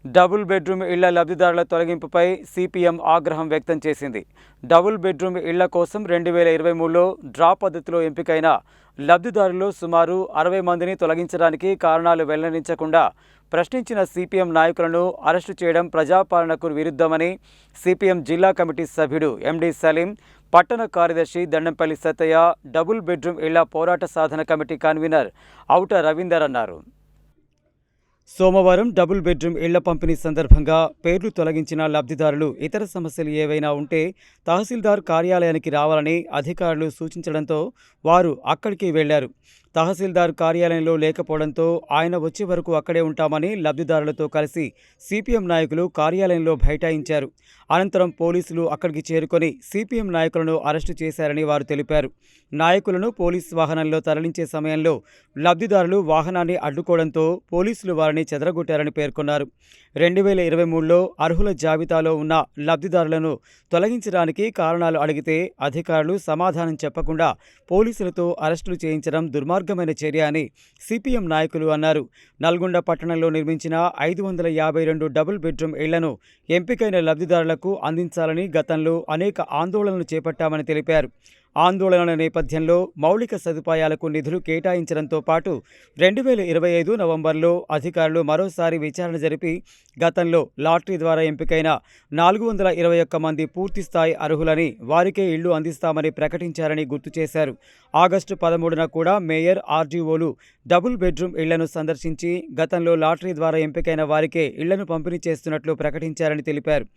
Double bedroom ఇళ్ల లబ్ధిదారుల తొలగింపుపై CPM ఆగ్రహం వ్యక్తం చేసింది. డబుల్ బెడ్రూమ్ ఇళ్ల కోసం 2023లో డ్రా పద్ధతిలో ఎంపికైన లబ్ధిదారులు సుమారు 60 మందిని తొలగించడానికి కారణాలు వెల్లడించకుండా ప్రశ్నించిన సిపిఎం నాయకులను అరెస్టు చేయడం ప్రజాపాలనకు విరుద్ధమని సిపిఎం జిల్లా కమిటీ సభ్యుడు ఎండి సలీం, పట్టణ కార్యదర్శి దండంపల్లి సత్తయ్య, డబుల్ బెడ్రూమ్ ఇళ్ల పోరాట సాధన కమిటీ కన్వీనర్ ఔట రవీందర్ అన్నారు. సోమవారం డబుల్ బెడ్రూమ్ ఇళ్ల పంపిణీ సందర్భంగా పేర్లు తొలగించిన లబ్ధిదారులు ఇతర సమస్యలు ఏవైనా ఉంటే తహసీల్దార్ కార్యాలయానికి రావాలని అధికారులు సూచించడంతో వారు అక్కడికి వెళ్లారు. తహసీల్దార్ కార్యాలయంలో లేకపోవడంతో ఆయన వచ్చే వరకు అక్కడే ఉంటామని లబ్ధిదారులతో కలిసి సిపిఎం నాయకులు కార్యాలయంలో బైఠాయించారు. అనంతరం పోలీసులు అక్కడికి చేరుకొని సిపిఎం నాయకులను అరెస్టు చేశారని వారు తెలిపారు. నాయకులను పోలీసు వాహనంలో తరలించే సమయంలో లబ్ధిదారులు వాహనాన్ని అడ్డుకోవడంతో పోలీసులు వారిని చెదరగొట్టారని పేర్కొన్నారు. 2023లో అర్హుల జాబితాలో ఉన్న లబ్ధిదారులను తొలగించడానికి కారణాలు అడిగితే అధికారులు సమాధానం చెప్పకుండా పోలీసులతో అరెస్టులు చేయించడం దుర్మార్గమైన చర్య అని సిపిఎం నాయకులు అన్నారు. నల్గొండ పట్టణంలో నిర్మించిన 552 డబుల్ బెడ్రూమ్ ఇళ్లను ఎంపికైన లబ్ధిదారులకు అందించాలని గతంలో అనేక ఆందోళనలు చేపట్టామని తెలిపారు. ఆందోళనల నేపథ్యంలో మౌలిక సదుపాయాలకు నిధులు కేటాయించడంతో పాటు 2025 నవంబర్లో అధికారులు మరోసారి విచారణ జరిపి గతంలో లాటరీ ద్వారా ఎంపికైన 421 మంది పూర్తిస్థాయి అర్హులని వారికే ఇళ్లు అందిస్తామని ప్రకటించారని గుర్తు చేశారు. ఆగస్టు 13న కూడా మేయర్, ఆర్డీఓలు డబుల్ బెడ్రూమ్ ఇళ్లను సందర్శించి గతంలో లాటరీ ద్వారా ఎంపికైన వారికే ఇళ్లను పంపిణీ చేస్తున్నట్లు ప్రకటించారని తెలిపారు.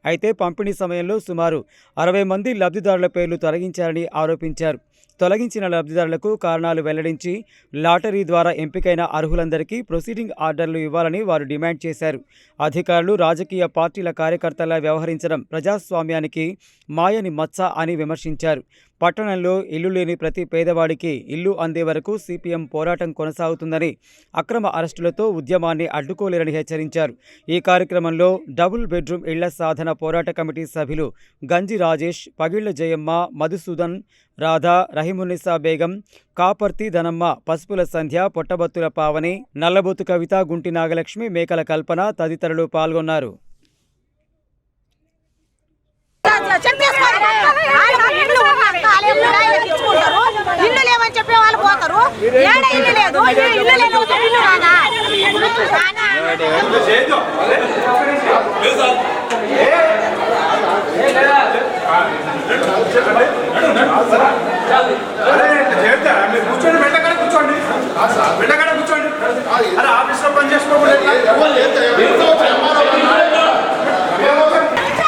అయితే పంపిణీ సమయంలో సుమారు 60 మంది లబ్ధిదారుల పేర్లు తొలగించారని ఆరోపించారు. తొలగించిన లబ్ధిదారులకు కారణాలు వెల్లడించి లాటరీ ద్వారా ఎంపికైన అర్హులందరికీ ప్రొసీడింగ్ ఆర్డర్లు ఇవ్వాలని వారు డిమాండ్ చేశారు. అధికారులు రాజకీయ పార్టీల కార్యకర్తలా వ్యవహరించడం ప్రజాస్వామ్యానికి మాయని మచ్చ అని విమర్శించారు. పట్టణంలో ఇల్లు లేని ప్రతి పేదవాడికి ఇల్లు అందే వరకు సిపిఎం పోరాటం కొనసాగుతుందని, అక్రమ అరెస్టులతో ఉద్యమాన్ని అడ్డుకోలేరని హెచ్చరించారు. ఈ కార్యక్రమంలో డబుల్ బెడ్రూమ్ ఇళ్ల సాధన పోరాట కమిటీ సభ్యులు గంజి రాజేష్, పగిళ్ల జయమ్మ, మధుసూదన్, రాధా, రహీమున్నిసా బేగం, కాపర్తి ధనమ్మ, పసుపుల సంధ్య, పొట్టబత్తుల పావని, నల్లబొత్తు కవిత, గుంటి నాగలక్ష్మి, మేకల కల్పన తదితరులు పాల్గొన్నారు. ఇల్లు లేవని చెప్పే వాళ్ళు పోతారు. ఇల్లు లేదు, ఇల్లు లేదు, ఇల్లు రాదా? కూర్చోండి, బెడ్డ కాడ కూర్చోండి, బెడ్డ కాడ కూర్చోండి. అరే ఆఫీస్లో పని చేసుకోకుండా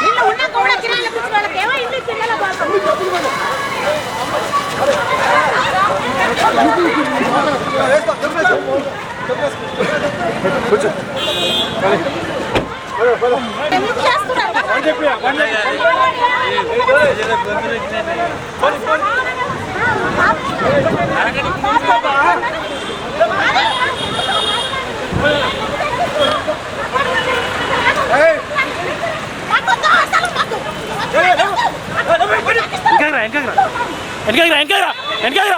ఇల్లు ఉన్నా కూడా కిరాయిల పిచ్చి వాళ్ళకేమో ఇల్లు చిన్నలా పోతారు. వెనకాల